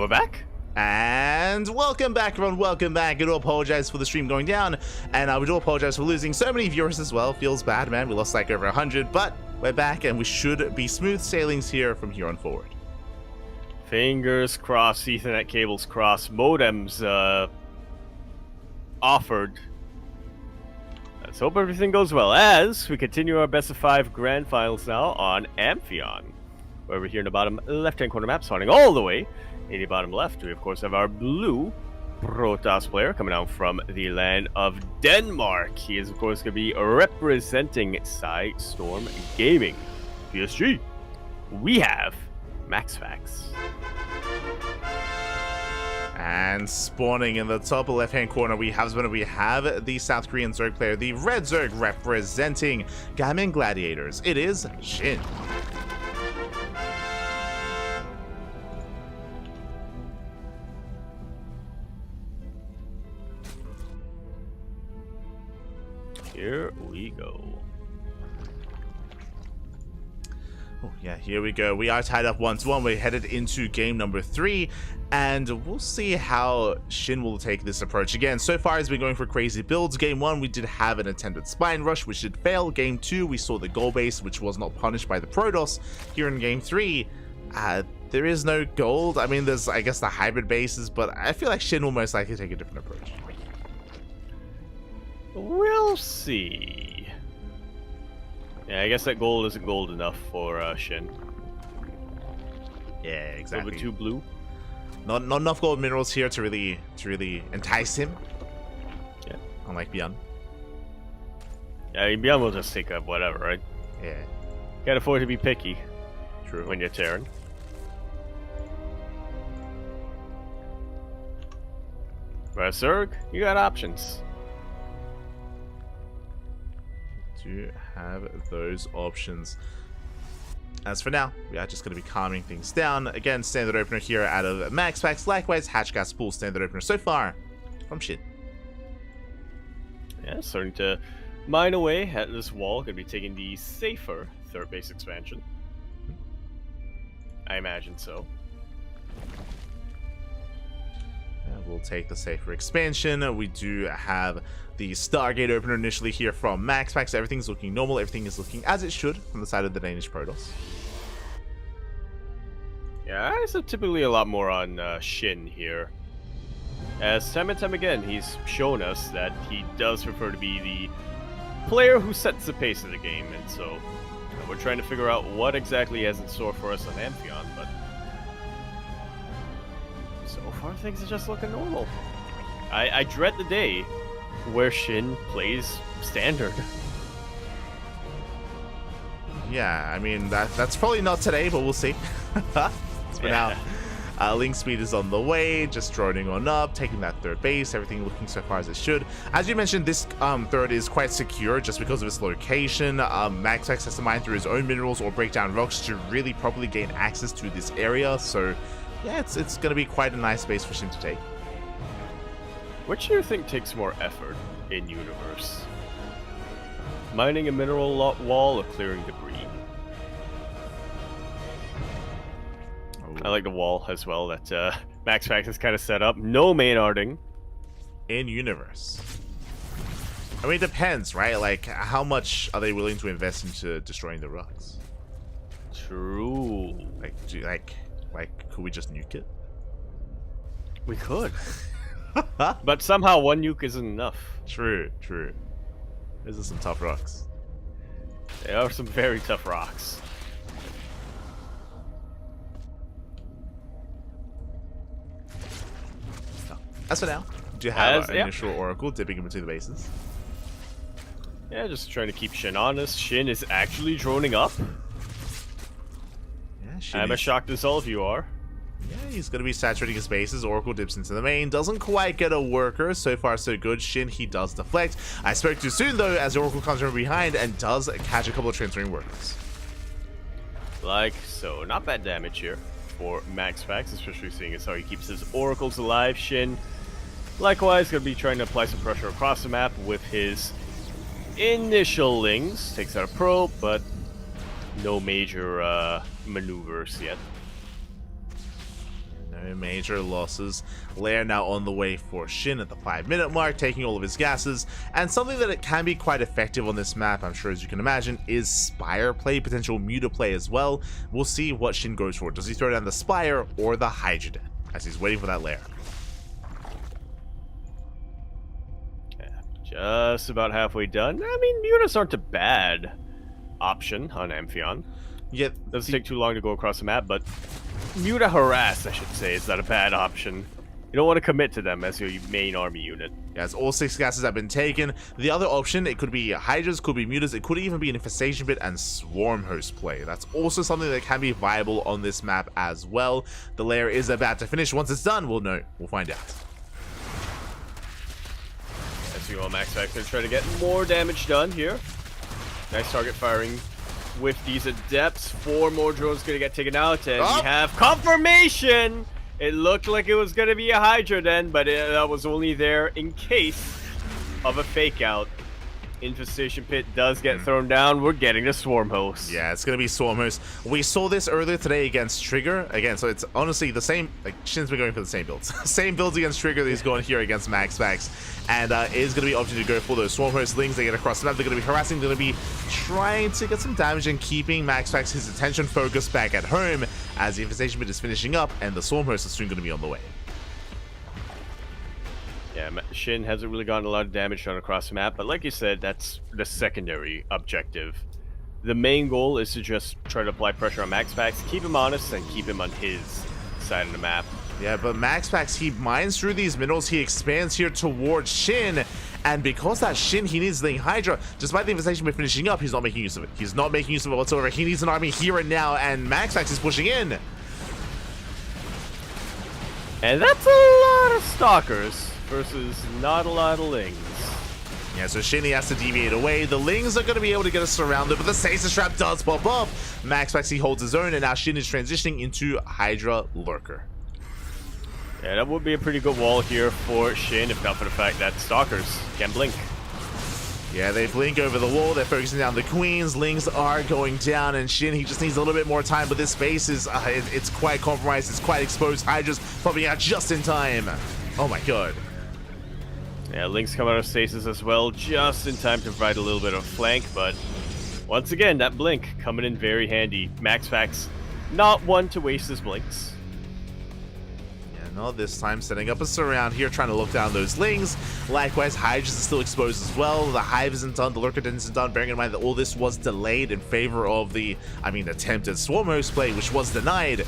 we're back. And welcome back, everyone. Welcome back. I do apologize for the stream going down, and we do apologize for losing so many viewers as well. Feels bad, man. We lost like over 100, but we're back, and we should be smooth sailings here from here on forward. Fingers crossed, Ethernet cables crossed, modems offered. Let's hope everything goes well as we continue our best of 5 grand finals now on Amphion. Where we're here in the bottom left-hand corner map, starting all the way in the bottom left. We, of course, have our blue Protoss player coming out from the land of Denmark. He is, of course, going to be representing Storm Gaming. PSG, we have MaxFax. And spawning in the top left-hand corner, we have the South Korean Zerg player, the Red Zerg representing Gamin Gladiators. It is Shin. Here we go. Oh yeah, here we go. We are tied up 1-1. We're headed into game number 3, and we'll see how Shin will take this approach. Again, so far he's been going for crazy builds. Game 1, we did have an attempted spine rush, which did fail. Game 2, we saw the gold base, which was not punished by the Protoss. Here in game 3, there is no gold. I mean, there's, I guess, the hybrid bases, but I feel like Shin will most likely take a different approach. We'll see. Yeah, I guess that gold isn't gold enough for Shin. Yeah, exactly. A little bit too blue. Not enough gold minerals here to really entice him. Yeah. Unlike Beyond. Yeah, I mean, Beyond will just take up whatever, right? Yeah. Can't afford to be picky. True. When you're Terran. But Zerg, you got options. Do have those options. As for now, we are just going to be calming things down. Again, standard opener here out of MaxFax. Likewise, Hatchgas Pool standard opener so far from Shin. Yeah, starting to mine away at this wall. Going to be taking the safer third base expansion. I imagine so. We'll take the safer expansion. We do have the Stargate opener initially here from MaxFax. So everything's looking normal. Everything is looking as it should from the side of the Danish Protoss. Yeah, I said typically a lot more on Shin here. As time and time again, he's shown us that he does prefer to be the player who sets the pace of the game. And so we're trying to figure out what exactly he has in store for us on Amphion, but so far things are just looking normal. I dread the day where Shin plays standard. Yeah, I mean, that's probably not today, but we'll see. For now, link speed is on the way, just droning on up, taking that third base, everything looking so far as it should. As you mentioned, this third is quite secure just because of its location. MaxFax has to mine through his own minerals or break down rocks to really properly gain access to this area, so yeah, it's going to be quite a nice space for Shin to take. Which do you think takes more effort in universe? Mining a mineral wall or clearing debris? I like the wall as well that MaxFax has kind of set up. No main arting. In universe. I mean, it depends, right? Like, how much are they willing to invest into destroying the rocks? True. Like, could we just nuke it? We could. But somehow one nuke isn't enough. True. Those are some tough rocks. They are some very tough rocks. As for now, do you have an initial Oracle dipping in between the bases? Yeah, just trying to keep Shin honest. Shin is actually droning up. Yeah, I'm as shocked as all of you are. Yeah, he's going to be saturating his bases. Oracle dips into the main. Doesn't quite get a worker. So far, so good. Shin, he does deflect. I spoke too soon, though, as Oracle comes from behind and does catch a couple of transferring workers. Like so. Not bad damage here for MaxFax, especially seeing as how he keeps his Oracles alive. Shin, likewise, going to be trying to apply some pressure across the map with his initial lings. Takes out a probe, but no major maneuvers yet. No major losses. Lair now on the way for Shin at the 5-minute mark, taking all of his gases. And something that it can be quite effective on this map, I'm sure as you can imagine, is Spire play, potential Muta play as well. We'll see what Shin goes for. Does he throw down the Spire or the Hydra Den as he's waiting for that Lair? Yeah, just about halfway done. I mean, Mutas aren't a bad option on Amphion. Yeah, doesn't take too long to go across the map, but Muta Harass, I should say, is not a bad option. You don't want to commit to them as your main army unit. Yes, all 6 gases have been taken. The other option, it could be Hydras, could be Mutas, it could even be an Infestation Pit and Swarm Host play. That's also something that can be viable on this map as well. The layer is about to finish. Once it's done, we'll know. We'll find out. As you all, MaxFax going to try to get more damage done here. Nice target firing with these adepts. 4 more drones going to get taken out, and we have confirmation. It looked like it was going to be a Hydra Den, but that was only there in case of a fake out. Infestation Pit does get thrown down. We're getting the Swarm Host. Yeah, it's going to be Swarm Host. We saw this earlier today against Trigger. Again, so it's honestly the same. Like, Shin's been going for the same builds. Same builds against Trigger that he's going here against MaxFax. And it is going to be option to go for those Swarm Host Lings. They get across the map. They're going to be harassing. They're going to be trying to get some damage and keeping MaxFax his attention focused back at home as the Infestation Pit is finishing up and the Swarm Host is soon going to be on the way. Yeah, Shin hasn't really gotten a lot of damage done across the map, but like you said, that's the secondary objective. The main goal is to just try to apply pressure on MaxFax, keep him honest, and keep him on his side of the map. Yeah, but MaxFax, he mines through these minerals, he expands here towards Shin, and because that Shin, he needs the Hydra. Despite the Infestation Pit finishing up, he's not making use of it. He's not making use of it whatsoever. He needs an army here and now, and MaxFax is pushing in. And that's a lot of Stalkers versus not a lot of Lings. Yeah, so Shin, he has to deviate away. The Lings are going to be able to get us surrounded, but the Stasis Trap does pop up. MaxFax, he holds his own, and now Shin is transitioning into Hydra Lurker. Yeah, that would be a pretty good wall here for Shin, if not for the fact that Stalkers can blink. Yeah, they blink over the wall. They're focusing down the Queens. Lings are going down, and Shin, he just needs a little bit more time, but this space is, it's quite compromised. It's quite exposed. Hydra's popping out just in time. Oh my god. Yeah, Lings come out of stasis as well, just in time to provide a little bit of flank, but once again, that blink coming in very handy. MaxFax, not one to waste his blinks. Yeah, not this time, setting up a surround here, trying to look down those Lings. Likewise, Hydras is still exposed as well. The Hive isn't done, the Lurker Den isn't done, bearing in mind that all this was delayed in favor of the, attempted Swarm Host play, which was denied.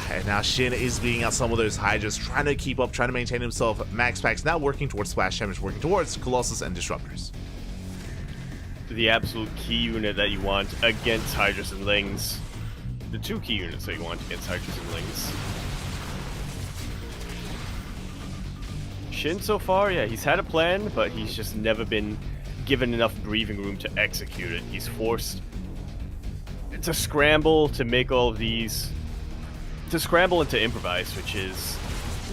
And now Shin is beating out some of those Hydras, trying to keep up, trying to maintain himself. MaxFax now working towards Splash Damage, working towards Colossus and Disruptors. The absolute key unit that you want against Hydras and Lings. The 2 key units that you want against Hydras and Lings. Shin so far, yeah, he's had a plan, but he's just never been given enough breathing room to execute it. He's forced to scramble to make all of these... to scramble and to improvise, which is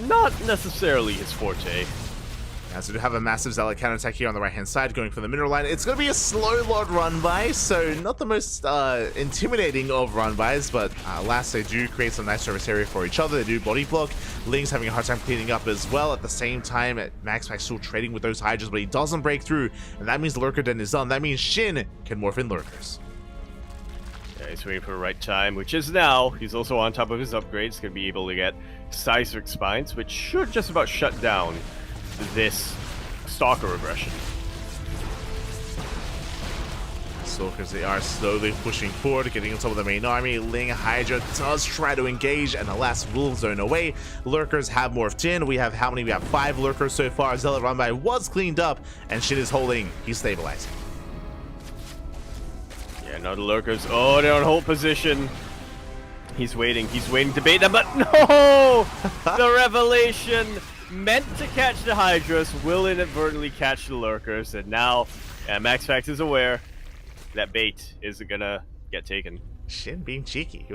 not necessarily his forte. Yeah, so we have a massive Zealot counterattack here on the right-hand side, going for the mineral line. It's going to be a slow load run-by, so not the most intimidating of run-bys, but last they do create some nice service area for each other. They do body block. Ling's having a hard time cleaning up as well. At the same time, MaxFax still trading with those Hydras, but he doesn't break through, and that means the Lurker Den is done. That means Shin can morph in Lurkers. Yeah, he's waiting for the right time, which is now. He's also on top of his upgrades, going to be able to get Seismic Spines, which should just about shut down this Stalker aggression. Stalkers, they are slowly pushing forward, getting on top of the main army. Ling Hydra does try to engage, and alas, will zone away. Lurkers have morphed in. We have how many? We have 5 Lurkers so far. Zealot run-by was cleaned up, and Shin is holding. He's stabilizing. Yeah, now the Lurkers. Oh, they're on hold position. He's waiting to bait them, but no! The revelation meant to catch the Hydras will inadvertently catch the Lurkers, and now MaxFax is aware that bait isn't gonna get taken. Shin being cheeky.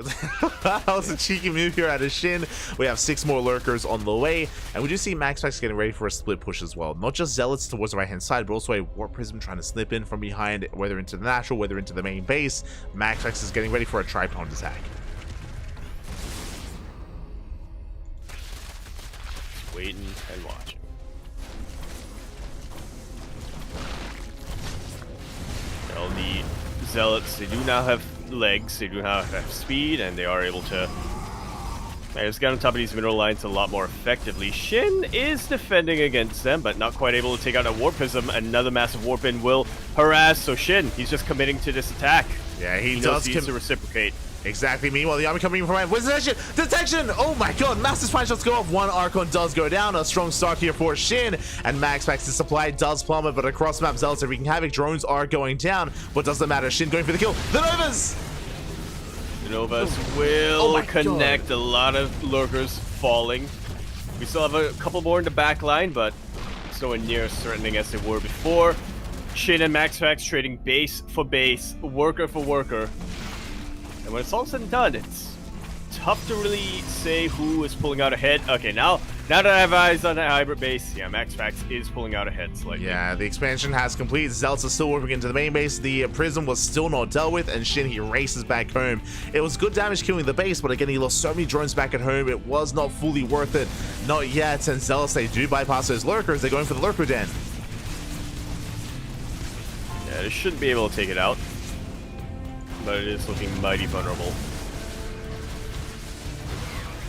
That was a cheeky move here out of Shin. We have 6 more Lurkers on the way, and we do see MaxFax getting ready for a split push as well. Not just Zealots towards the right-hand side, but also a Warp Prism trying to slip in from behind, whether into the natural, whether into the main base. MaxFax is getting ready for a tri-pronged attack. waiting and watching. Well, the Zealots, they do now have legs, they do now have speed, and they are able to just get on top of these mineral lines a lot more effectively. Shin is defending against them, but not quite able to take out a Warpism. Another massive Warpin will harass, so Shin, he's just committing to this attack. Yeah, he knows does he needs to reciprocate. Exactly. Meanwhile, the army coming in from behind. With detection! Oh my god, massive spine shots go off. One Archon does go down. A strong start here for Shin. And MaxPax's supply does plummet, but across map, Zealots are wreaking havoc. Drones are going down, but doesn't matter. Shin going for the kill. The Novas! The Novas will connect. A lot of lurkers falling. We still have a couple more in the back line, but it's nowhere near as threatening as they were before. Shin and MaxPax trading base for base, worker for worker. And when it's all said and done, it's tough to really say who is pulling out ahead. Okay, now that I have eyes on that hybrid base, yeah, MaxPax is pulling out ahead slightly. Yeah, the expansion has completed. Zealots are still working into the main base. The Prism was still not dealt with, and Shin, he races back home. It was good damage killing the base, but again, he lost so many drones back at home. It was not fully worth it. Not yet, and Zealots, they do bypass those lurkers. They're going for the lurker den. Yeah, they shouldn't be able to take it out, but it is looking mighty vulnerable.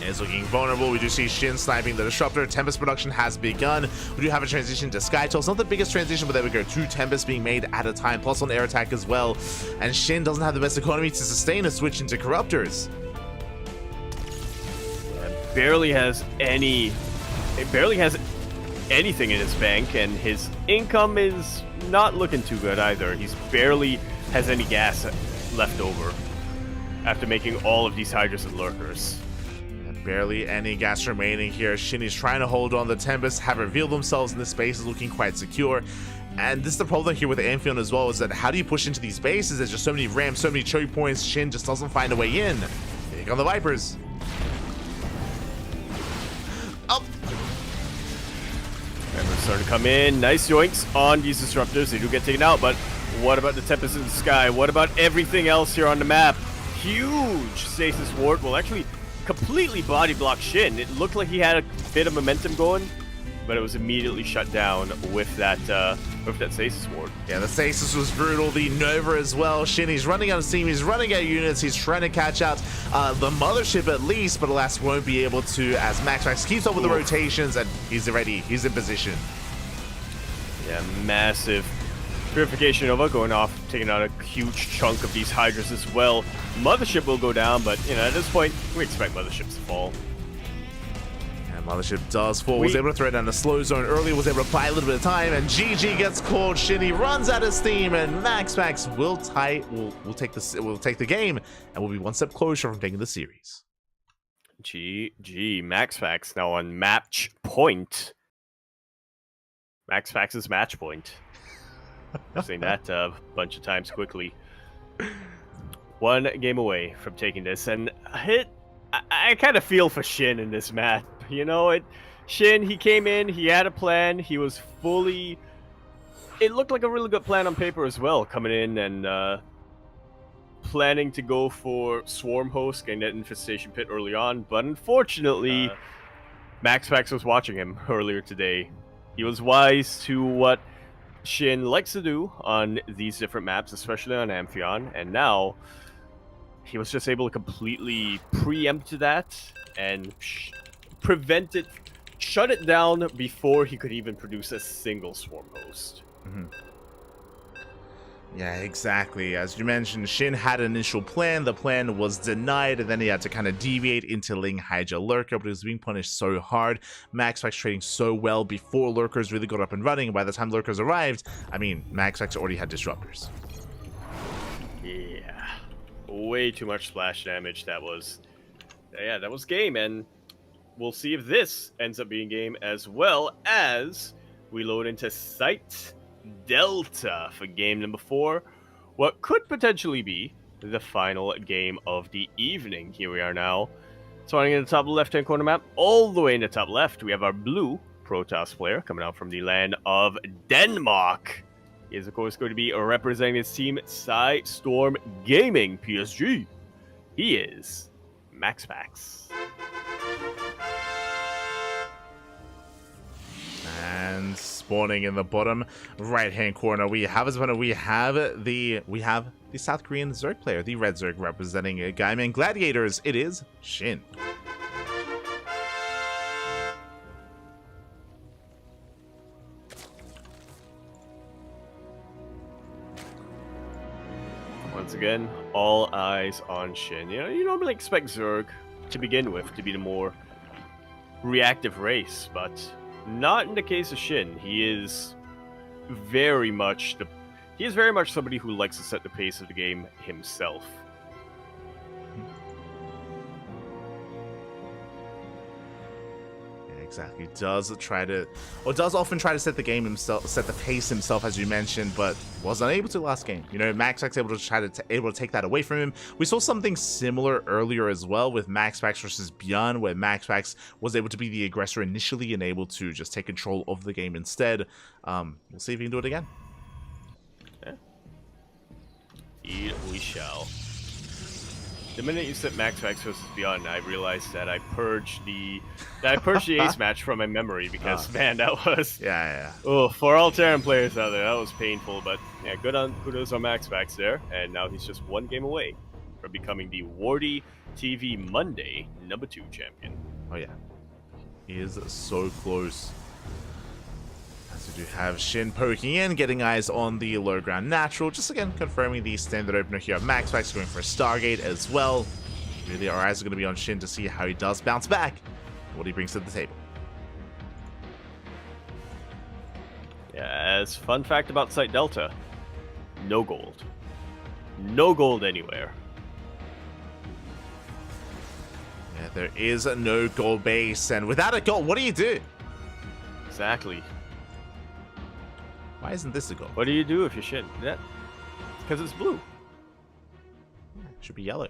It's looking vulnerable. We do see Shin sniping the Disruptor. Tempest production has begun. We do have a transition to Skytoll. It's not the biggest transition, but there we go. 2 Tempests being made at a time, plus on air attack as well. And Shin doesn't have the best economy to sustain a switch into Corruptors. It barely has anything in his bank, and his income is not looking too good either. He's barely has any gas left over after making all of these Hydras and Lurkers. Barely any gas remaining here. Shin is trying to hold on. The Tempests have revealed themselves, and this base is looking quite secure. And this is the problem here with the Amphion as well, is that how do you push into these bases? There's just so many ramps, so many choke points. Shin just doesn't find a way in. Take on the Vipers. Oh! Vipers starting to come in. Nice yoinks on these Disruptors. They do get taken out, but what about the Tempest in the sky? What about everything else here on the map? Huge Stasis Ward will actually completely body block Shin. It looked like he had a bit of momentum going, but it was immediately shut down with that Stasis Ward. Yeah, the Stasis was brutal. The Nova as well. Shin, he's running out of steam. He's running out of units. He's trying to catch out the Mothership at least, but alas, won't be able to as MaxPax keeps up with the rotations, and he's ready. He's in position. Yeah, massive Purification Nova going off, taking out a huge chunk of these Hydras as well. Mothership will go down, but you know, at this point, we expect Motherships to fall. And Mothership does fall. Was able to throw down the slow zone early, was able to buy a little bit of time, and GG gets called. Shinny runs out of steam, and MaxPax will take the game, and will be one step closer from taking the series. GG, MaxPax now on match point. MaxPax's match point. I've seen that a bunch of times quickly. One game away from taking this, and I kind of feel for Shin in this match. You know, Shin, he came in, he had a plan, he was fully... It looked like a really good plan on paper as well, coming in and planning to go for Swarm Host, getting that Infestation Pit early on, but unfortunately, MaxPax was watching him earlier today. He was wise to what Shin likes to do on these different maps, especially on Amphion, and now he was just able to completely preempt that and shut it down before he could even produce a single Swarm Host. Mm-hmm. Yeah, exactly. As you mentioned, Shin had an initial plan. The plan was denied, and then he had to kind of deviate into Ling Hydra Lurker, but he was being punished so hard. MaxPax trading so well before Lurkers really got up and running, and by the time Lurkers arrived, I mean, MaxPax already had Disruptors. Yeah. Way too much splash damage. That was game, and we'll see if this ends up being game as well as we load into Site Delta for game number 4, what could potentially be the final game of the evening. Here we are now, starting in the top left-hand corner map. All the way in the top left, we have our blue Protoss player coming out from the land of Denmark. He is, of course, going to be representing his team, Storm Gaming PSG. He is MaxPax. spawning in the bottom right-hand corner. We have the South Korean Zerg player, the Red Zerg representing Gaiman Gladiators. It is Shin. Once again, all eyes on Shin. You know, you normally expect Zerg to begin with to be the more reactive race, but not in the case of Shin. He is very much somebody who likes to set the pace of the game himself. Exactly. Does often try to set the game himself, set the pace himself, as you mentioned, but was unable to last game. You know, MaxPax able to take that away from him. We saw something similar earlier as well with MaxPax versus Beyond, where MaxPax was able to be the aggressor initially and able to just take control of the game instead. We'll see if he can do it again. Yeah. Indeed, we shall. The minute you said MaxPax versus Beyond, I realized that I purged the Ace match from my memory because man, that was oh, for all Terran players out there, that was painful. But yeah, kudos on MaxPax there, and now he's just one game away from becoming the WardiTV Monday #2 champion. Oh yeah, he is so close. As we do have Shin poking in, getting eyes on the low ground natural. Just again confirming the standard opener here. MaxPax going for a Stargate as well. Really, our eyes are going to be on Shin to see how he does bounce back, what he brings to the table. Yeah, as fun fact about Site Delta, no gold. No gold anywhere. Yeah, there is no gold base, and without a gold, what do you do? Exactly. Why isn't this a goal? What do you do if you're Shin? Yeah, because it's blue. Yeah, it should be yellow.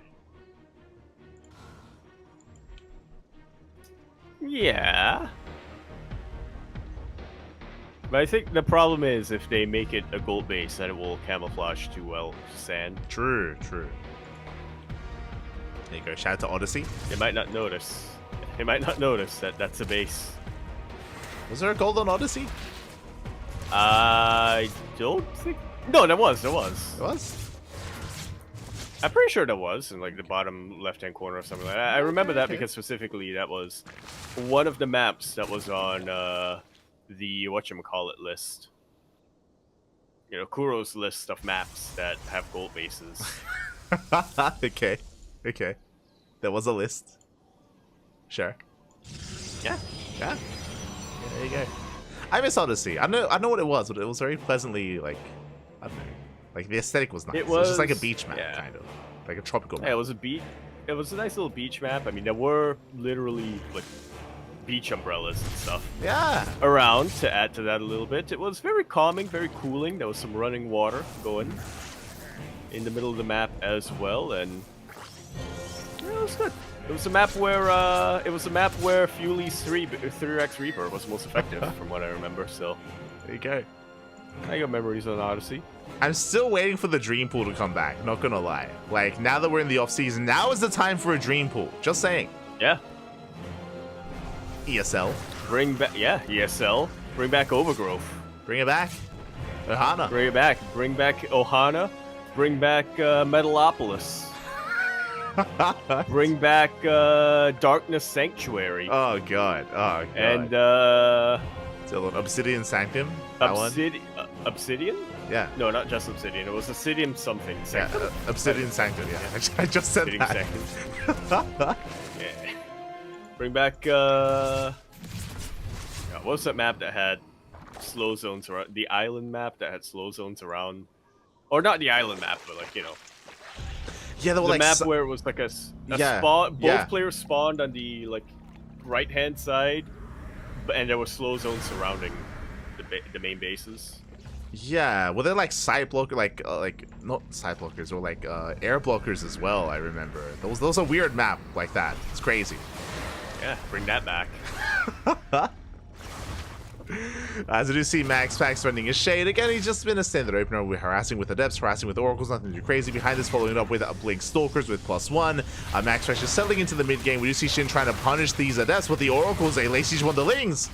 Yeah. But I think the problem is if they make it a gold base, then it will camouflage too well sand. True, true. There you go. Shout out to Odyssey. They might not notice. They might not notice that that's a base. Was there a gold on Odyssey? I don't think. No, there was. There was. There was? I'm pretty sure there was in like the bottom left-hand corner or something like that. I remember that because specifically that was one of the maps that was on the whatchamacallit list. You know, Kuro's list of maps that have gold bases. Okay. Okay. There was a list. Sure. Yeah. Yeah. There you go. I miss Odyssey. I know what it was, but it was very pleasantly, like, I don't know. Like, the aesthetic was nice. It was just like a beach map, kind of. Like a tropical map. Yeah, it was a beach. It was a nice little beach map. I mean, there were literally, like, beach umbrellas and stuff around to add to that a little bit. It was very calming, very cooling. There was some running water going in the middle of the map as well, and yeah, it was good. It was a map where Fuely's 3x Reaper was most effective, from what I remember. So there you go. I got memories on Odyssey. I'm still waiting for the dream pool to come back. Not gonna lie. Like, now that we're in the off season, now is the time for a dream pool. Just saying. Yeah. ESL. Bring back, ESL. Bring back Overgrowth. Bring it back. Ohana. Bring it back. Bring back Ohana. Bring back Metalopolis. Bring back Darkness Sanctuary. Oh god. Oh god. And Dylan, Obsidian Sanctum. Obsidian? Yeah. No, not just Obsidian. It was Obsidian something. Sanctum. Yeah, Obsidian Sanctum. Yeah. I just said Obsidian that. Yeah. Bring back. What was that map that had slow zones around? The island map that had slow zones around, or not the island map, but like, you know. Yeah, the like map where it was like a spawn. Both players spawned on the like right-hand side, and there were slow zones surrounding the main bases. Yeah, well, they're like side blocker, like not side blockers, or like air blockers as well. I remember those are weird map like that. It's crazy. Yeah, bring that back. As we do see MaxPax running a shade. Again, he's just been a standard opener. We're harassing with Adepts, harassing with Oracles, nothing too crazy. Behind this, following it up with Blink Stalkers with +1. MaxPax is settling into the mid game. We do see Shin trying to punish these Adepts with the Oracles, a Lacey Wanderlings.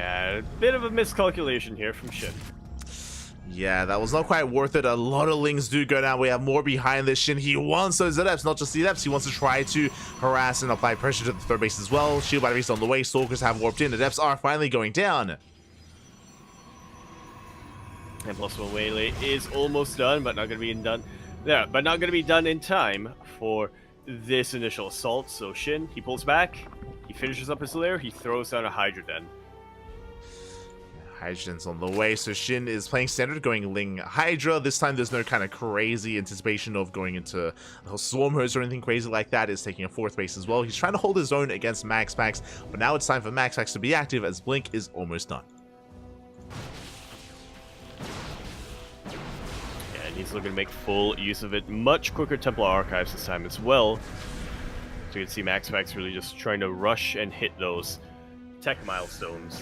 Yeah, a bit of a miscalculation here from Shin. Yeah, that was not quite worth it. A lot of Lings do go down. We have more behind this. Shin, he wants those adepts, not just the adepts. He wants to try to harass and apply pressure to the third base as well. Shield batteries on the way. Stalkers have warped in. Adepts are finally going down. And plus one Waylay is almost done, but not going to be done. Yeah, but not going to be done in time for this initial assault. So Shin, he pulls back. He finishes up his lair. He throws down a Hydra Den. Hydra's on the way, so Shin is playing standard, going Ling Hydra. This time there's no kind of crazy anticipation of going into Swarm Hose or anything crazy like that. Is taking a fourth base as well. He's trying to hold his own against MaxPax, but now it's time for MaxPax to be active as Blink is almost done. Yeah, and he's looking to make full use of it. Much quicker Templar Archives this time as well. So you can see MaxPax really just trying to rush and hit those tech milestones.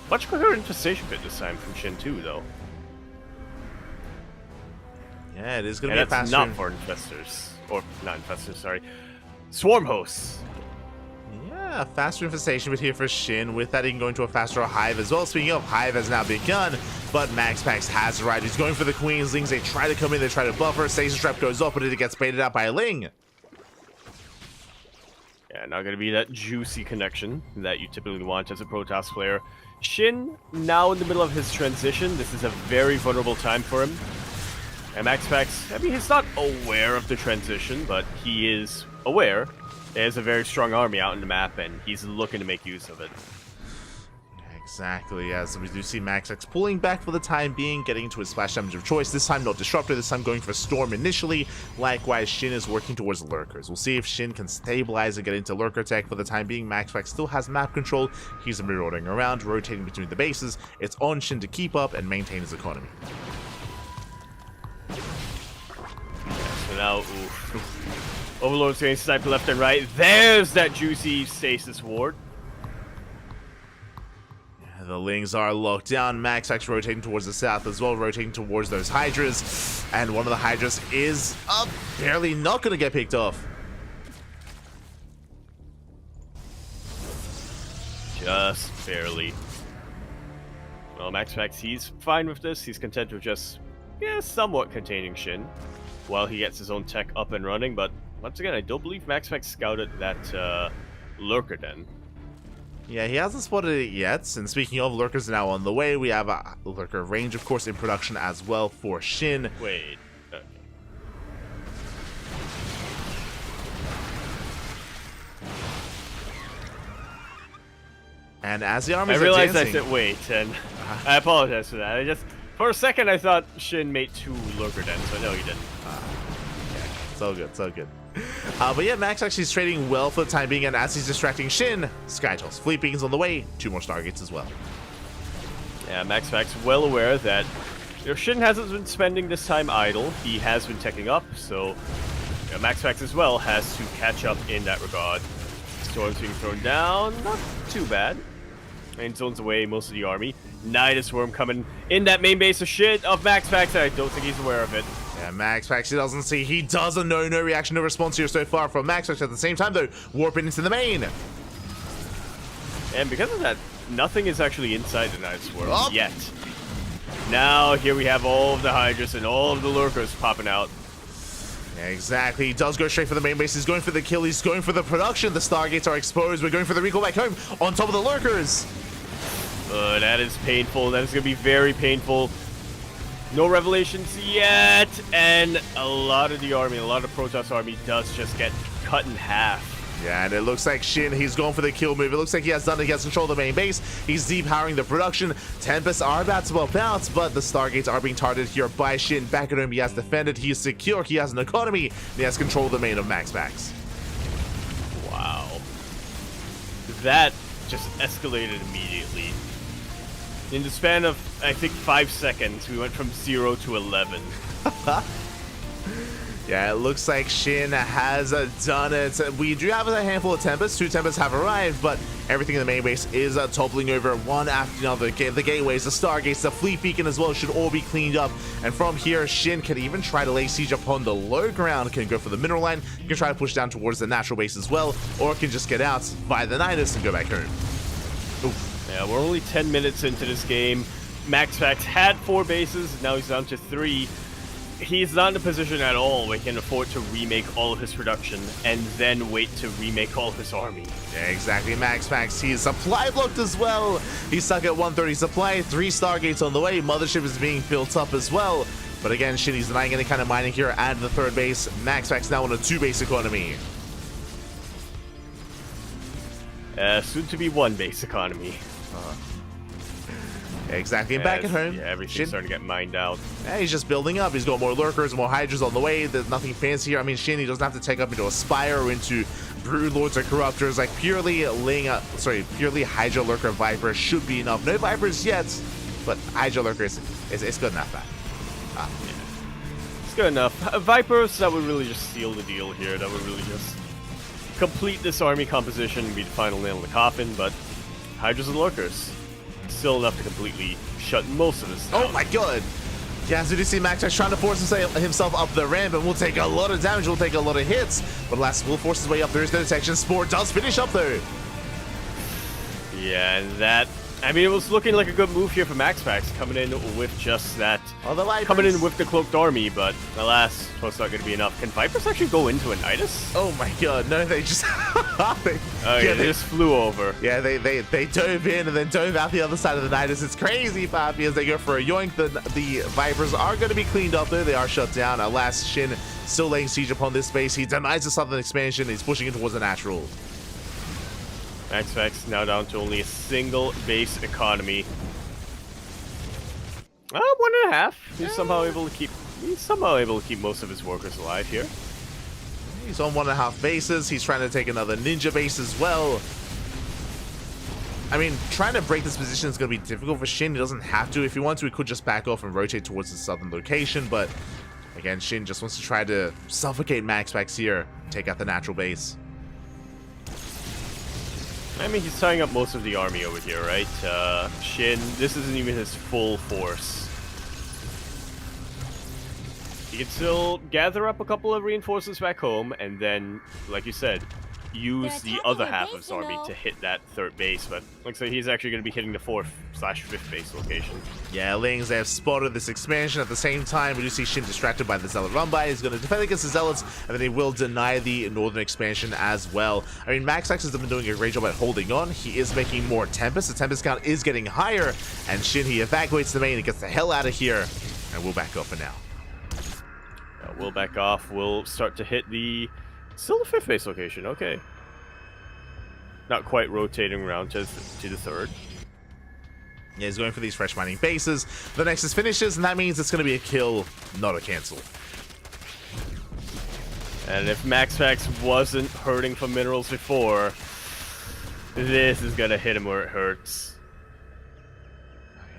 Much quicker Infestation Pit this time from Shin 2, though. Yeah, it is going to be a that's faster... not for infestors. Or, not infestors, sorry. Swarm hosts. Yeah, faster Infestation Pit here for Shin. With that, he can go into a faster Hive as well. Speaking of, Hive has now begun, but MaxPax has arrived. He's going for the Queens. Lings, they try to come in, they try to buffer. Stasis Trap goes up, but it gets baited out by a Ling. Yeah, not going to be that juicy connection that you typically want as a Protoss player. Shin, now in the middle of his transition, this is a very vulnerable time for him. And MaxPax, I mean, he's not aware of the transition, but he is aware. There's a very strong army out in the map, and he's looking to make use of it. Exactly, as we do see MaxPax pulling back for the time being, getting into his splash damage of choice. This time, not Disruptor, this time going for Storm initially. Likewise, Shin is working towards Lurkers. We'll see if Shin can stabilize and get into Lurker tech. For the time being, MaxPax still has map control. He's marauding around, rotating between the bases. It's on Shin to keep up and maintain his economy. So now, oof. Overlord's getting sniped left and right. There's that juicy stasis ward. The Lings are locked down. MaxPax rotating towards the south as well, rotating towards those Hydras. And one of the Hydras is barely not going to get picked off. Just barely. Well, MaxPax, he's fine with this. He's content with just, somewhat containing Shin while he gets his own tech up and running. But once again, I don't believe MaxPax scouted that Lurker Den. Yeah, he hasn't spotted it yet. And speaking of, Lurkers now on the way. We have a Lurker range, of course, in production as well for Shin. Wait. Okay. And as the armies I realized are dancing, I said wait, and I apologize for that. For a second, I thought Shin made 2 Lurker Dens, but no, he didn't. Yeah, so good, so good. But yeah, Max actually is trading well for the time being, and as he's distracting Shin, Skytoss Fleet Beacons on the way, 2 more Stargates as well. Yeah, MaxPax well aware that Shin hasn't been spending this time idle. He has been teching up, so MaxPax as well has to catch up in that regard. Storm's being thrown down, not too bad. And zones away most of the army. Nidus Worm coming in that main base of MaxPax. I don't think he's aware of it. Yeah, MaxPax, he doesn't see, he doesn't know, no reaction, no response here so far from MaxPax. At the same time, though, warping into the main. And because of that, nothing is actually inside the Nidus Worm yet. Now, here we have all of the Hydras and all of the Lurkers popping out. Yeah, exactly, he does go straight for the main base. He's going for the kill, he's going for the production. The Stargates are exposed. We're going for the recall back home on top of the Lurkers. That is painful. That is going to be very painful. No revelations yet, and a lot of the army, a lot of Protoss army does just get cut in half. Yeah, and it looks like Shin, he's going for the kill move. It looks like he has done it. He has control of the main base. He's depowering the production. Tempests are about to bounce, but the Stargates are being targeted here by Shin. Back at home, he has defended. He is secure. He has an economy. And he has control of the main of MaxPax. Wow. That just escalated immediately. In the span of, I think, 5 seconds, we went from 0 to 11. Yeah, it looks like Shin has done it. We do have a handful of Tempests. 2 Tempests have arrived, but everything in the main base is toppling over one after another. The gateways, the Stargates, the Fleet Beacon as well should all be cleaned up. And from here, Shin can even try to lay siege upon the low ground. Can go for the mineral line. You can try to push down towards the natural base as well, or can just get out by the Nidus and go back home. Oof. Yeah, we're only 10 minutes into this game. MaxPax had 4 bases, now he's down to 3. He's not in a position at all where he can afford to remake all of his production and then wait to remake all of his army. Yeah, exactly. MaxPax, he's supply blocked as well. He's stuck at 130 supply, 3 Stargates on the way. Mothership is being built up as well. But again, Shinny's denying any kind of mining here at the 3rd base. MaxPax now on a 2-base economy. Soon to be 1-base economy. Exactly, and back at home, yeah, everything's starting to get mined out. Yeah, he's just building up. He's got more lurkers, more hydras on the way. There's nothing fancy here. I mean, Shinny doesn't have to take up into Aspire or into Brood Lords or Corruptors. Like purely Hydra Lurker Viper should be enough. No Vipers yet, but Hydra Lurkers is good enough. Yeah. It's good enough. Vipers that would really just seal the deal here. That would really just complete this army composition and be the final nail in the coffin. But Hydras and Lurkers, still enough to completely shut most of this down. Oh my god! Yeah, so you see MaxPax trying to force himself up the ramp and will take a lot of damage, will take a lot of hits, but alas, will force his way up. There is no detection. Spore does finish up though. Yeah, and that, I mean, it was looking like a good move here for MaxPax, coming in with just that. Oh, the Vipers. Coming in with the cloaked army, but alas, it's not going to be enough. Can Vipers actually go into a Nidus? Oh my god, no, they just... they just flew over. Yeah, they dove in and then dove out the other side of the Nidus. It's crazy, Papi, as they go for a yoink. The Vipers are going to be cleaned up though. They are shut down. Alas, Shin still laying siege upon this base. He denies the southern expansion. He's pushing it towards the natural. MaxPax now down to only a single base economy. 1.5. He's somehow able to keep most of his workers alive here. He's on 1.5 bases. He's trying to take another ninja base as well. I mean, trying to break this position is going to be difficult for Shin. He doesn't have to. If he wants to, he could just back off and rotate towards the southern location. But again, Shin just wants to try to suffocate MaxPax here, take out the natural base. I mean, he's tying up most of the army over here, right? Shin, this isn't even his full force. He can still gather up a couple of reinforcements back home, and then, like you said, use the other half of his army to hit that 3rd base. But looks like he's actually going to be hitting the 4th/5th base location. Yeah, Lings, they have spotted this expansion. At the same time, we do see Shin distracted by the Zealot run-by. He's going to defend against the Zealots, and then he will deny the northern expansion as well. I mean, MaxPax has been doing a great job at holding on. He is making more Tempest. The Tempest count is getting higher, and Shin, he evacuates the main and gets the hell out of here, and we'll back up for now. We'll back off. We'll start to hit still the 5th base location. Okay. Not quite rotating around to the 3rd. Yeah, he's going for these fresh mining bases. The Nexus finishes, and that means it's going to be a kill, not a cancel. And if MaxPax wasn't hurting from minerals before, this is going to hit him where it hurts.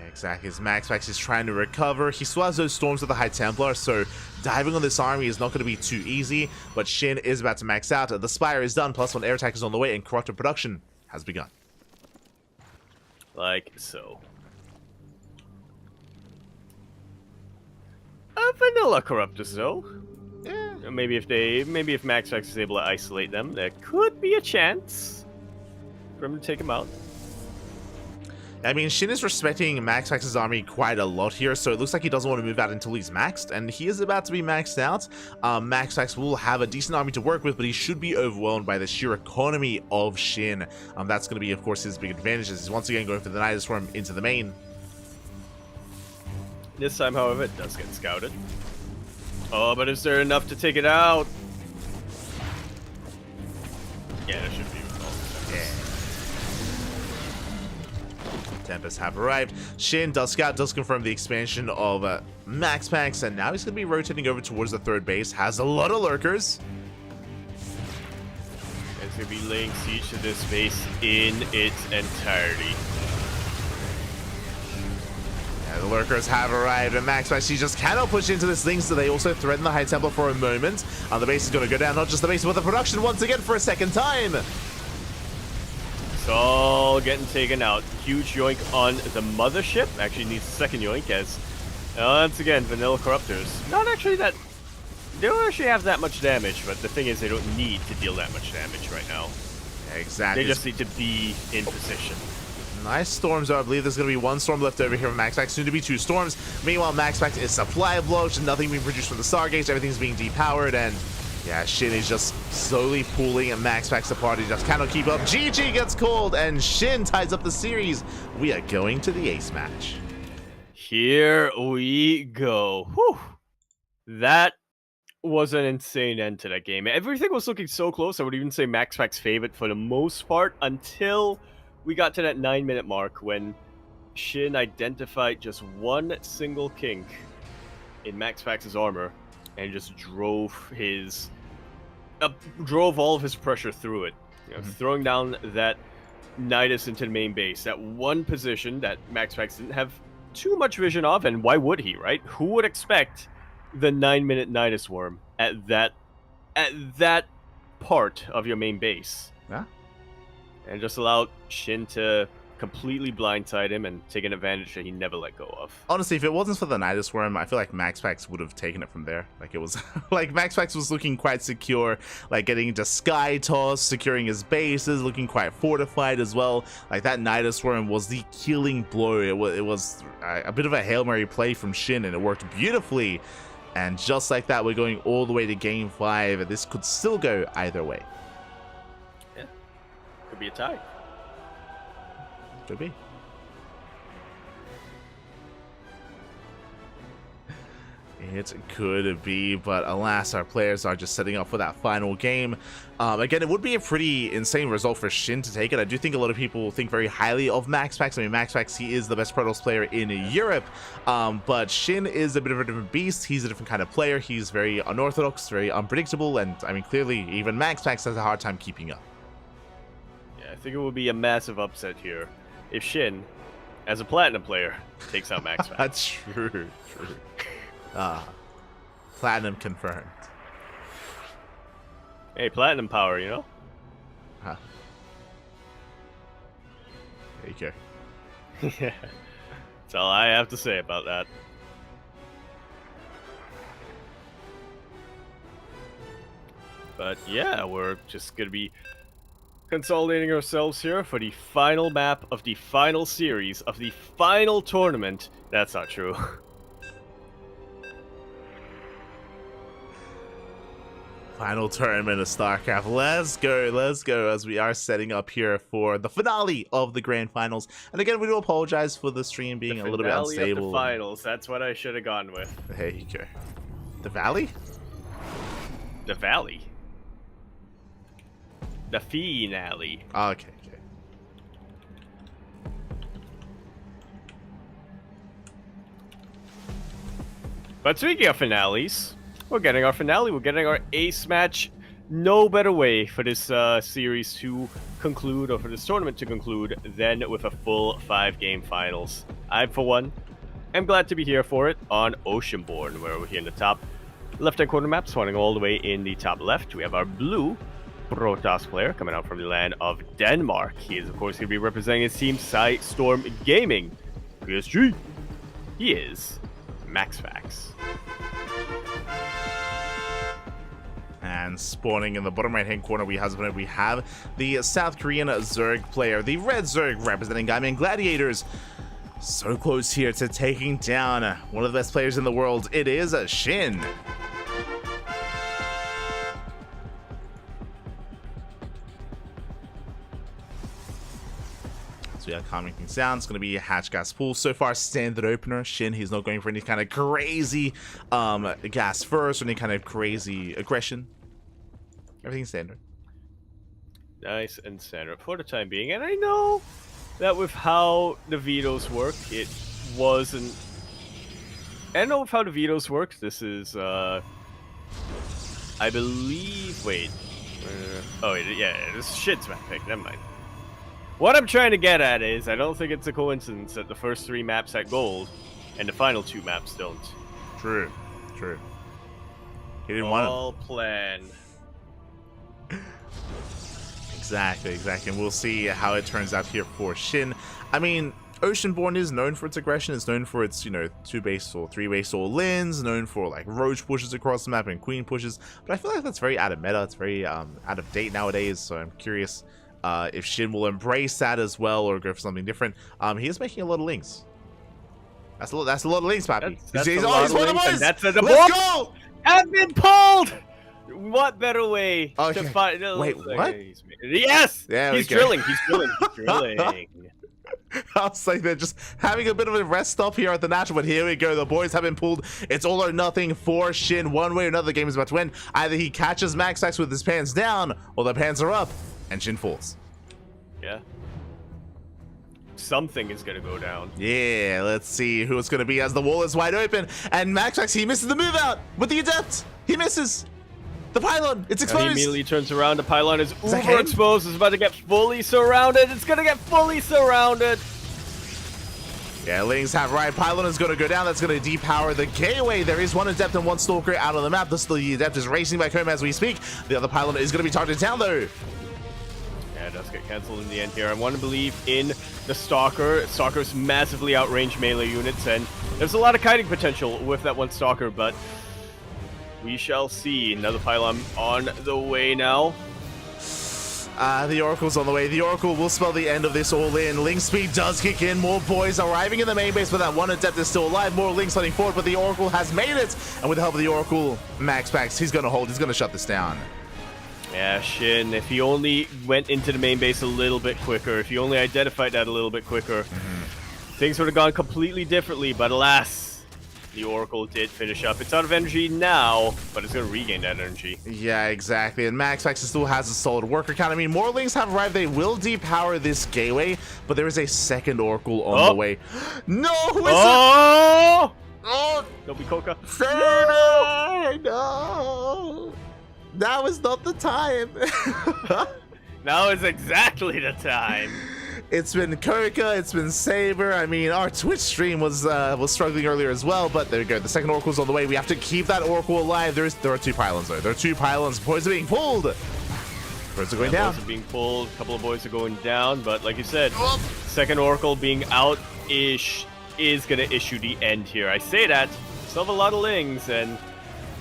Exactly, as MaxPax is trying to recover. He still has those storms with the High Templar, so diving on this army is not going to be too easy, but Shin is about to max out. The Spire is done, +1 air attack is on the way, and Corruptor production has begun. Like so. A vanilla Corruptors, though. Yeah. Maybe if MaxPax is able to isolate them, there could be a chance for him to take him out. I mean, Shin is respecting MaxPax's army quite a lot here, so it looks like he doesn't want to move out until he's maxed, and he is about to be maxed out. MaxPax will have a decent army to work with, but he should be overwhelmed by the sheer economy of Shin. That's going to be, of course, his big advantage, as he's once again going for the Nidus Swarm into the main. This time, however, it does get scouted. Oh, but is there enough to take it out? Yeah, there should be. Yeah. Tempest have arrived. Shin does scout, does confirm the expansion of MaxPax, and now he's going to be rotating over towards the 3rd base. Has a lot of lurkers. It's going to be laying siege to this base in its entirety. Yeah, the lurkers have arrived, and MaxPax, he just cannot push into this thing, so they also threaten the High Templar for a moment. The base is going to go down, not just the base, but the production once again for a 2nd time. It's all getting taken out. Huge yoink on the mothership. Actually needs a 2nd yoink, as once again, vanilla Corruptors. Not actually that. They don't actually have that much damage, but the thing is, they don't need to deal that much damage right now. Exactly. They just need to be in position. Nice storms, though. I believe there's going to be one storm left over here from MaxPax, soon to be 2 storms. Meanwhile, MaxPax is supply blocked, nothing being produced from the Stargates, everything's being depowered, and yeah, Shin is just slowly pulling and MaxPax apart. He just cannot keep up. GG gets called, and Shin ties up the series. We are going to the ace match. Here we go. Whew. That was an insane end to that game. Everything was looking so close. I would even say MaxPax's favorite for the most part until we got to that 9-minute mark when Shin identified just one single kink in MaxPax's armor and just drove all of his pressure through it. You know, throwing down that Nidus into the main base, that one position that MaxPax didn't have too much vision of, and why would he, right? Who would expect the 9-minute Nidus worm at that part of your main base? Yeah. And just allowed Shin to completely blindside him and take an advantage that he never let go of. Honestly, if it wasn't for the Nidus worm, I feel like MaxPax would have taken it from there. Like, it was like MaxPax was looking quite secure, like getting into Sky Toss, securing his bases, looking quite fortified as well. Like, that Nidus worm was the killing blow. It was a bit of a Hail Mary play from Shin, and it worked beautifully. And just like that, we're going all the way to Game 5. This could still go either way. Yeah, could be a tie. Could be. It could be, but alas, our players are just setting up for that final game. Again, it would be a pretty insane result for Shin to take it. I do think a lot of people think very highly of MaxPax. I mean, MaxPax, he is the best Protoss player in Europe, but Shin is a bit of a different beast. He's a different kind of player. He's very unorthodox, very unpredictable, and I mean, clearly, even MaxPax has a hard time keeping up. Yeah, I think it would be a massive upset here if Shin, as a Platinum player, takes out MaxPax. That's true. Platinum confirmed. Hey, Platinum power, you know? Huh. There you go. Yeah. That's all I have to say about that. But yeah, we're just going to be consolidating ourselves here for the final map of the final series of the final tournament. That's not true. Final tournament of StarCraft. Let's go, as we are setting up here for the finale of the grand finals. And again, we do apologize for the stream being a little bit unstable. The finals, that's what I should have gone with. There you go. The Valley? The Valley. The finale. Okay. But speaking of finales, we're getting our finale. We're getting our ace match. No better way for this series to conclude, or for this tournament to conclude, than with a full 5-game finals. I, for one, am glad to be here for it on Oceanborn, where we're here in the top left-hand corner map, spawning all the way in the top left. We have our blue Protoss player coming out from the land of Denmark. He is, of course, going to be representing his team, Storm Gaming. PSG. He is MaxPax. And spawning in the bottom right-hand corner, we have the South Korean Zerg player, the Red Zerg representing Gaiman Gladiators. So close here to taking down one of the best players in the world. It is Shin. So yeah, calming things down. It's going to be a hatch gas pool. So far, standard opener. Shin, he's not going for any kind of crazy gas first or any kind of crazy aggression. Everything's standard. Nice and standard for the time being. And I know that with how the vetoes work, it wasn't... I know with how the vetoes work, this is, I believe... Wait. Oh, yeah, this shit's map pick. Never mind. What I'm trying to get at is, I don't think it's a coincidence that the first 3 maps had gold, and the final 2 maps don't. True. He didn't want them. All planned. Exactly. And we'll see how it turns out here for Shin. I mean, Oceanborn is known for its aggression. It's known for its, 2-base or 3-base all-ins, known for, like, roach pushes across the map and queen pushes. But I feel like that's very out of meta. It's very out of date nowadays, so I'm curious if Shin will embrace that as well or go for something different. He is making a lot of links. That's a lot of links, Pappy. That's He's a lot of one of links, us. and that's the Let's go! Have been pulled. What better way to find? Wait, what? Yes, There he's we go. drilling. He's drilling. He's drilling. I was like, they're just having a bit of a rest stop here at the natural, but here we go. The boys have been pulled. It's all or nothing for Shin. One way or another, the game is about to win. Either he catches Maxax with his pants down, or the pants are up, and Shin falls. Yeah. Something is gonna go down. Yeah, let's see who it's gonna be as the wall is wide open, and Maxax, he misses the move out with the adept. He misses. The pylon, it's exposed. He immediately turns around. The pylon is that uber him? exposed. It's about to get fully surrounded. It's gonna get fully surrounded. Yeah, Lings have right. Pylon is going to go down. That's going to depower the gateway. There is one adept and one stalker out on the map. The adept is racing back home as we speak. The other pylon is going to be targeted down though. Yeah, it does get cancelled in the end here. I want to believe in the stalker. Stalker's massively outrange melee units, and there's a lot of kiting potential with that one stalker, but we shall see. Another pylon on the way now. The Oracle's on the way. The Oracle will spell the end of this all in. Link speed does kick in. More boys arriving in the main base, but that one adept is still alive. More Links heading forward, but the Oracle has made it. And with the help of the Oracle, Maxax, he's going to hold. He's going to shut this down. Yeah, Shin, if he only went into the main base a little bit quicker, if he only identified that a little bit quicker, things would have gone completely differently, but alas, the Oracle did finish up. It's out of energy now, but it's going to regain that energy. Yeah, exactly. And Maxax still has a solid worker count. I mean, more Links have arrived. They will depower this gateway, but there is a second Oracle on the way. No! Who is it? Oh! Don't be Coca. No! Now is not the time. Now is exactly the time. It's been Coca, it's been Saber. I mean, our Twitch stream was struggling earlier as well, but there we go. The second Oracle's on the way. We have to keep that Oracle alive. There are two pylons though. There are two pylons. Boys are being pulled. Boys are going down. Boys are being pulled. A couple of boys are going down, but like you said, second Oracle being out-ish is gonna issue the end here. I say that. Still have a lot of Lings, and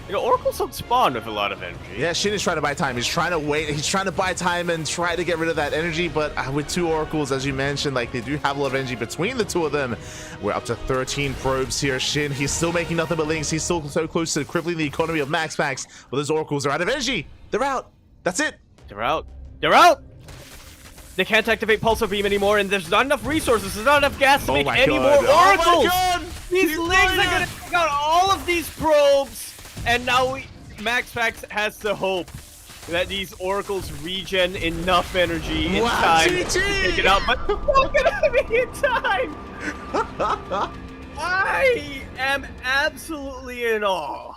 you know, Oracles don't spawn with a lot of energy. Yeah, Shin is trying to buy time. He's trying to wait. He's trying to buy time and try to get rid of that energy. But with two Oracles, as you mentioned, like they do have a lot of energy between the two of them. We're up to 13 probes here. Shin, he's still making nothing but Links. He's still so close to crippling the economy of Maxax. But those Oracles are out of energy. They're out. That's it. They're out. They're out! They can't activate Pulsar Beam anymore, and there's not enough resources. There's not enough gas to make any more Oracles! Oh my God! These Lings are gonna take out all of these probes! And now Maxax has to hope that these Oracles regen enough energy in time to take it out, but not gonna be in time! I am absolutely in awe.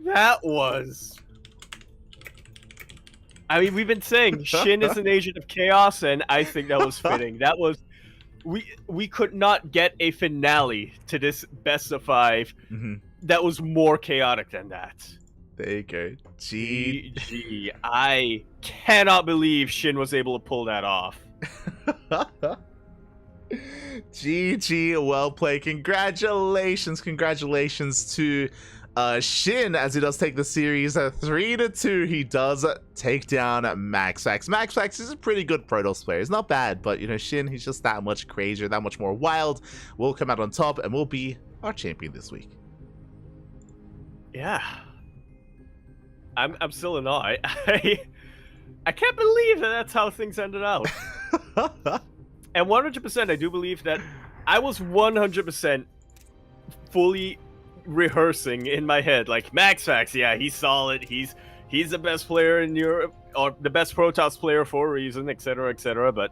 That was... I mean, we've been saying Shin is an agent of chaos, and I think that was fitting. That was... We could not get a finale to this best of 5 that was more chaotic than that. There you go. GG. I cannot believe Shin was able to pull that off. GG, well played. Congratulations to Shin as he does take the series 3-2. He does take down Maxax. Maxax is a pretty good Protoss player. He's not bad, but you know, Shin, he's just that much crazier, that much more wild. We'll come out on top and we'll be our champion this week. Yeah. I'm still in awe. I can't believe that that's how things ended out. And 100%, I do believe that I was 100% fully rehearsing in my head, like Maxax, yeah, he's solid, he's the best player in Europe, or the best Protoss player for a reason, etc., etc. But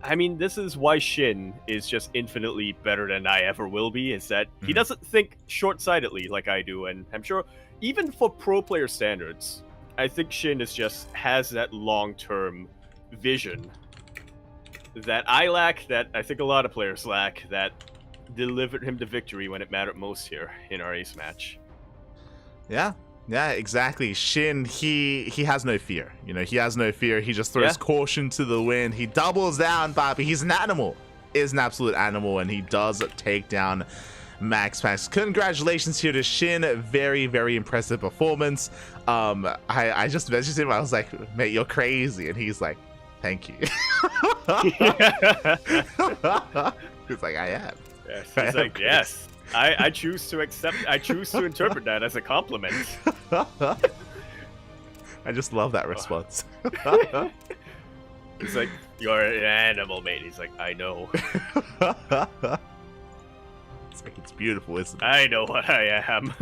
I mean, this is why Shin is just infinitely better than I ever will be, is that he doesn't think short-sightedly like I do, and I'm sure even for pro player standards, I think Shin has that long-term vision that I lack, that I think a lot of players lack, that delivered him to victory when it mattered most here in our ace match. Yeah, exactly. Shin, he has no fear. You know, he has no fear. He just throws caution to the wind. He doubles down, Bobby. He's an animal. Is an absolute animal, and he does take down Max Max. Congratulations here to Shin. Very, very impressive performance. I just messaged him. I was like, mate, you're crazy. And he's like, thank you. He's like, I am. Yes, he's like, yes. I choose to accept, I choose to interpret that as a compliment. I just love that response. He's like, you're an animal, mate. He's like, I know. It's like, it's beautiful, isn't it? I know what I am.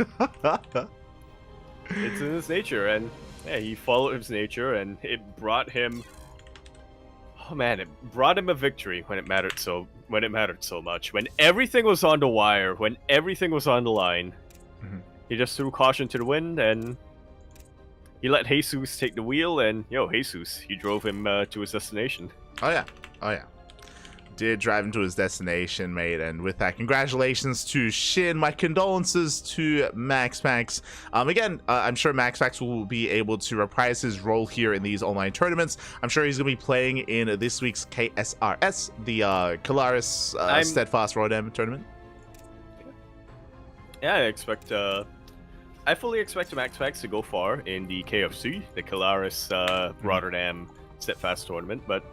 It's in his nature, and yeah, he followed his nature, and it brought him. Oh man, it brought him a victory when it mattered so much. When everything was on the wire, when everything was on the line, he just threw caution to the wind, and he let Jesus take the wheel, and Jesus, he drove him to his destination. Oh yeah, oh yeah. Did drive him to his destination, mate. And with that, congratulations to Shin. My condolences to Max Max. Again, I'm sure Max Max will be able to reprise his role here in these online tournaments. I'm sure he's going to be playing in this week's KSRS, the Kalaris Steadfast Rodem tournament. Yeah, I fully expect Max Max to go far in the KFC, the Kalaris Rotterdam Steadfast tournament, but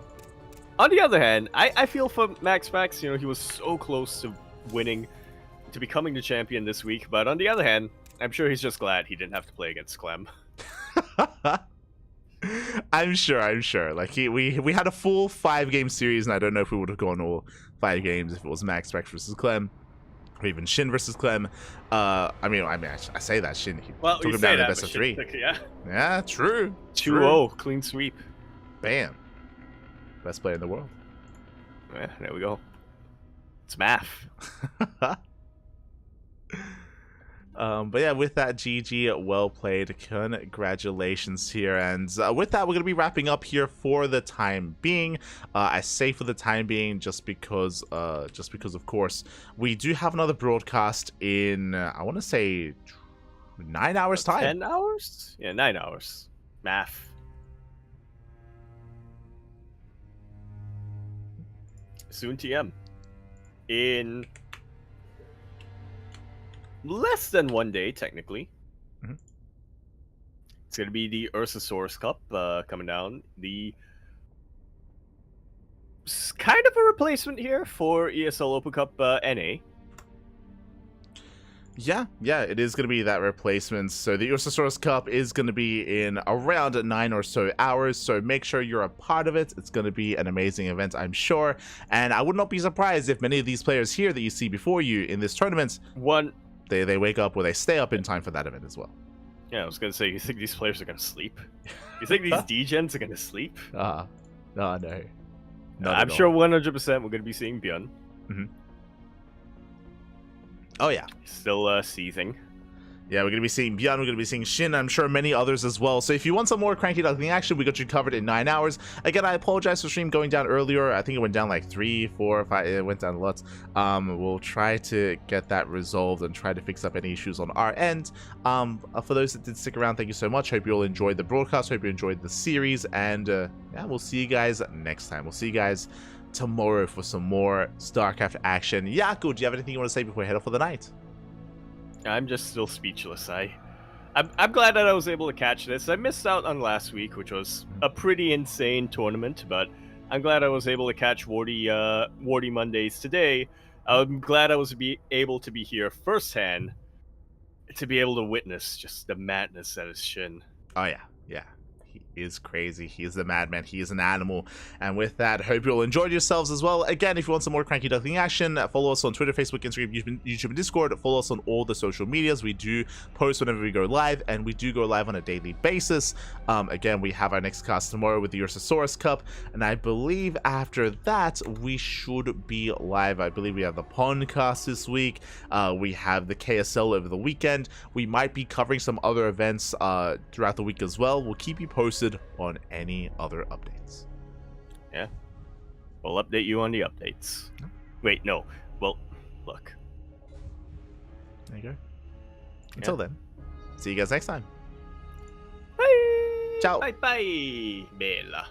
on the other hand, I feel for Max Max, he was so close to winning, to becoming the champion this week, but on the other hand, I'm sure he's just glad he didn't have to play against Clem. I'm sure. Like, we had a full 5-game series, and I don't know if we would have gone all 5 games if it was Max Max versus Clem, or even Shin versus Clem. I say that, Shin, he took him down in best of 3. Yeah, true. 2-0, clean sweep. Bam. Best player in the world. Yeah, there we go. It's math. But yeah, with that, GG, well played. Congratulations here. And with that, we're going to be wrapping up here for the time being. I say for the time being just because of course, we do have another broadcast in, I want to say, 9 hours time. 10 hours? Yeah, 9 hours. Math. Soon TM. In less than 1 day, technically. It's going to be the Ursasaurus Cup coming down. Kind of a replacement here for ESL Open Cup NA. Yeah, it is going to be that replacement. So the Ursasaurus Cup is going to be in around 9 or so hours, so make sure you're a part of it. It's going to be an amazing event, I'm sure, and I would not be surprised if many of these players here that you see before you in this tournament, they wake up or they stay up in time for that event as well. Yeah, I was going to say, you think these players are going to sleep? You think these D-Gens are going to sleep? No. I'm sure 100% we're going to be seeing Björn. Oh yeah, still seething. Yeah, we're going to be seeing Björn, we're going to be seeing Shin, I'm sure many others as well. So if you want some more CranKy Duckling action, we got you covered in 9 hours. Again, I apologize for stream going down earlier. I think it went down like 3, 4, 5, it went down a lot. We'll try to get that resolved and try to fix up any issues on our end. For those that did stick around, thank you so much. Hope you all enjoyed the broadcast, hope you enjoyed the series, and yeah, we'll see you guys next time. We'll see you guys tomorrow for some more StarCraft action. Yaku, do you have anything you want to say before we head off for the night? I'm just still speechless. I'm glad that I was able to catch this. I missed out on last week, which was a pretty insane tournament, but I'm glad I was able to catch WardiTV Mondays today. I'm glad I was able to be here firsthand to be able to witness just the madness that is Shin. Oh yeah. He is crazy. He is the madman. He is an animal. And with that, hope you all enjoyed yourselves as well. Again, if you want some more CranKy Duckling action, follow us on Twitter, Facebook, Instagram, YouTube, and Discord. Follow us on all the social medias. We do post whenever we go live, and we do go live on a daily basis. Again, we have our next cast tomorrow with the Ursasaurus Cup, and I believe after that, we should be live. I believe we have the Pondcast this week. We have the KSL over the weekend. We might be covering some other events throughout the week as well. We'll keep you posted on any other updates. Yeah, we'll update you on the updates. Wait, no. Well, look. There you go. Until then, see you guys next time. Bye. Ciao. Bye bye, Bella.